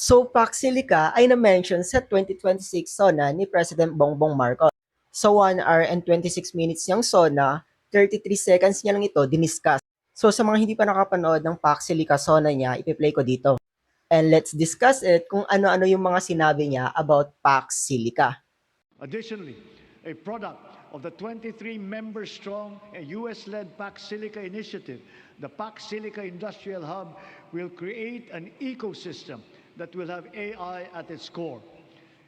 So, Paxilica ay na-mention sa 2026 SONA ni President Bongbong Marcos. So, 1 hour and 26 minutes niyang SONA, 33 seconds niya lang ito diniscuss. So, sa mga hindi pa nakapanood ng Paxilica SONA niya, ipi-play ko dito. And let's discuss it kung ano-ano yung mga sinabi niya about Paxilica. Additionally, a product of the 23-member-strong US-led PAC Silica initiative, the PAC Silica Industrial Hub will create an ecosystem that will have AI at its core.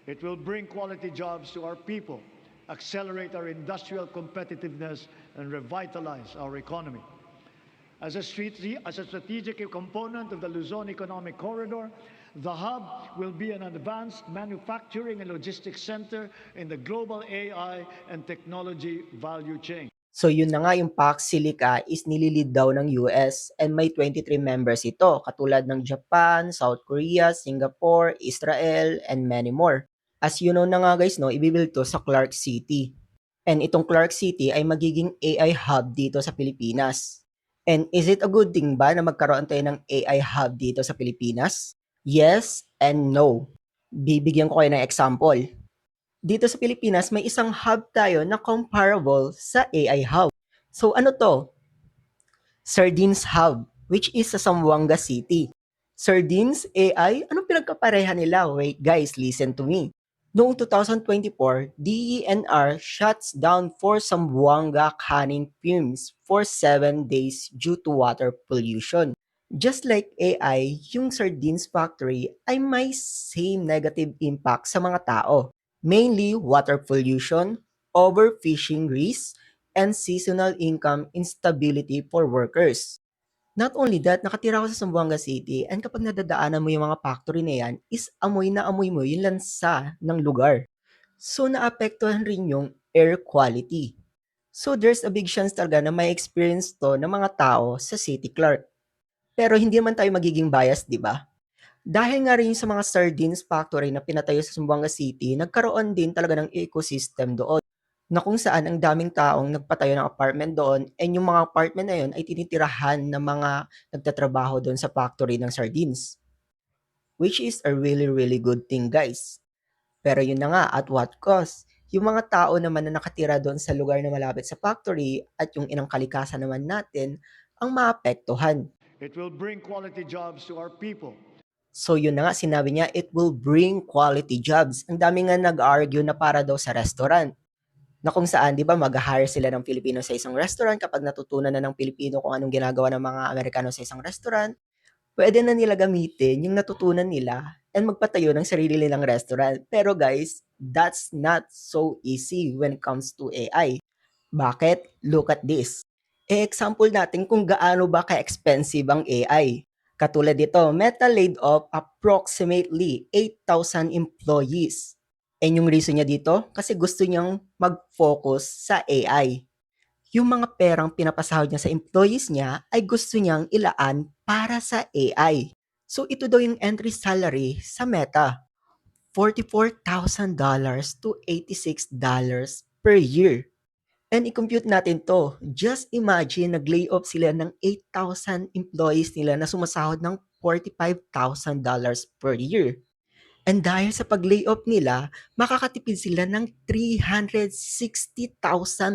It will bring quality jobs to our people, accelerate our industrial competitiveness, and revitalize our economy. As a strategic component of the Luzon Economic Corridor, the hub will be an advanced manufacturing and logistics center in the global AI and technology value chain. So yun na nga yung Pax Silica is nililid daw ng US and may 23 members ito katulad ng Japan, South Korea, Singapore, Israel, and many more. As you know na nga guys, no, ibibuild to sa Clark City. And itong Clark City ay magiging AI hub dito sa Pilipinas. And is it a good thing ba na magkaroon tayo ng AI hub dito sa Pilipinas? Yes and no. Bibigyan ko kayo ng example. Dito sa Pilipinas, may isang hub tayo na comparable sa AI hub. So ano to? Sardines Hub, which is sa Zamboanga City. Sardines, AI, anong pinagkapareha nila? Wait guys, listen to me. Noong 2024, DENR shuts down 4 Zamboanga canning firms for 7 days due to water pollution. Just like AI, yung sardines factory ay may same negative impact sa mga tao. Mainly water pollution, overfishing risks, and seasonal income instability for workers. Not only that, nakatira ako sa Zamboanga City and kapag nadadaanan mo yung mga factory na yan, is amoy na amoy mo yung lansa ng lugar. So, naapektuhan rin yung air quality. So, there's a big chance talaga na may experience to ng mga tao sa City Clerk. Pero hindi naman tayo magiging biased, di ba? Dahil nga rin sa mga sardines factory na pinatayo sa Zamboanga City, nagkaroon din talaga ng ecosystem doon na kung saan ang daming taong nagpatayo ng apartment doon and yung mga apartment na yun ay tinitirahan ng mga nagtatrabaho doon sa factory ng sardines. Which is a really, really good thing, guys. Pero yun na nga, at what cost? Yung mga tao naman na nakatira doon sa lugar na malapit sa factory at yung inang kalikasan naman natin ang maapektuhan. It will bring quality jobs to our people. So yun na nga, sinabi niya, it will bring quality jobs. Ang dami nga nag-argue na para daw sa restaurant. Na kung saan, di ba, mag-hire sila ng Pilipino sa isang restaurant kapag natutunan na ng Pilipino kung anong ginagawa ng mga Amerikano sa isang restaurant, pwede na nila gamitin yung natutunan nila and magpatayo ng sarili nilang restaurant. Pero guys, that's not so easy when it comes to AI. Bakit? Look at this. E-example natin kung gaano ba ka-expensive ang AI. Katulad dito, Meta laid off approximately 8,000 employees. And yung reason niya dito, kasi gusto niyang mag-focus sa AI. Yung mga perang pinapasahod niya sa employees niya ay gusto niyang ilaan para sa AI. So ito daw yung entry salary sa Meta. $44,000 to $86 per year. And i-compute natin to. Just imagine, nag-layoff sila ng 8,000 employees nila na sumasahod ng $45,000 per year. And dahil sa pag-layoff nila, makakatipid sila ng 360,000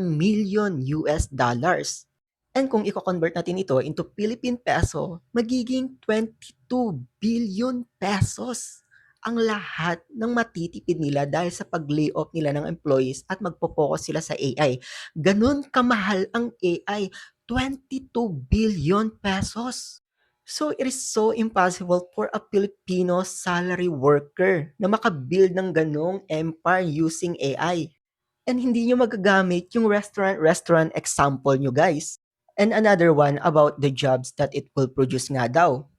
million US dollars. And kung i-convert natin ito into Philippine peso, magiging 22 billion pesos ang lahat ng matitipid nila dahil sa pag-layoff nila ng employees at magpo-focus sila sa AI. Ganun kamahal ang AI, 22 billion pesos. So it is so impossible for a Filipino salary worker na makabuild ng ganong empire using AI. And hindi nyo magagamit yung restaurant example nyo guys. And another one about the jobs that it will produce nga daw.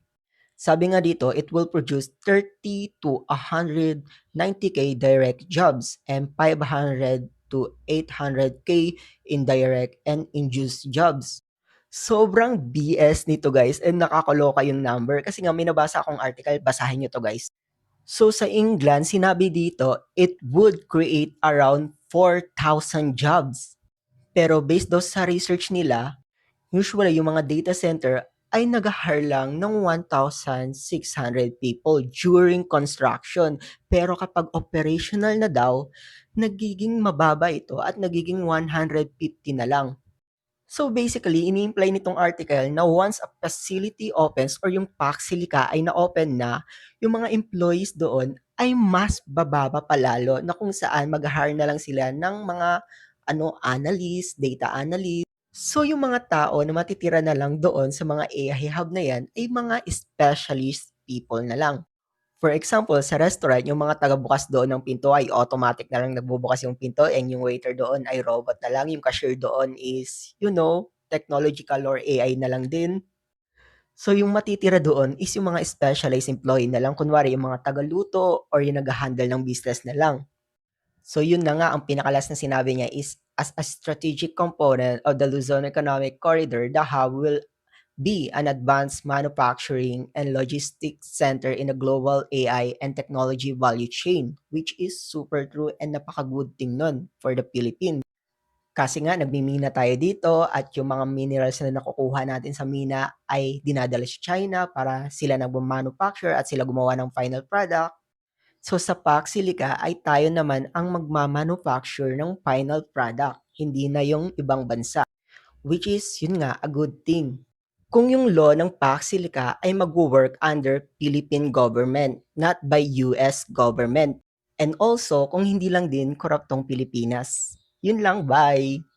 Sabi nga dito, it will produce 30 to 190k direct jobs and 500 to 800k indirect and induced jobs. Sobrang BS nito guys and nakakaloka yung number kasi nga may nabasa akong article, basahin nyo to guys. So sa England, sinabi dito, it would create around 4,000 jobs. Pero based daw sa research nila, usually yung mga data center ay nag-hire lang ng 1,600 people during construction. Pero kapag operational na daw, nagiging mababa ito at nagiging 150 na lang. So basically, ini-imply nitong article na once a facility opens or yung Paxilica ay na-open na, yung mga employees doon ay mas bababa pa lalo na kung saan mag-hire na lang sila ng mga analyst, data analyst. So yung mga tao na matitira na lang doon sa mga AI hub na yan ay mga specialist people na lang. For example, sa restaurant, yung mga tagabukas doon ng pinto ay automatic na lang nagbubukas yung pinto and yung waiter doon ay robot na lang. Yung cashier doon is, technological or AI na lang din. So yung matitira doon is yung mga specialized employee na lang. Kunwari yung mga tagaluto or yung nag-handle ng business na lang. So yun na nga, ang pinakalas na sinabi niya is as a strategic component of the Luzon Economic Corridor, the hub will be an advanced manufacturing and logistics center in a global AI and technology value chain, which is super true and napaka-good thing nun for the Philippines. Kasi nga, nagmimina tayo dito at yung mga minerals na nakukuha natin sa mina ay dinadala sa China para sila nag-manufacture at sila gumawa ng final product. So sa Pax Silica ay tayo naman ang magmamanufacture ng final product, hindi na yung ibang bansa. Which is, yun nga, a good thing. Kung yung law ng Pax Silica ay mag-work under Philippine government, not by US government. And also, kung hindi lang din koruptong Pilipinas. Yun lang, bye!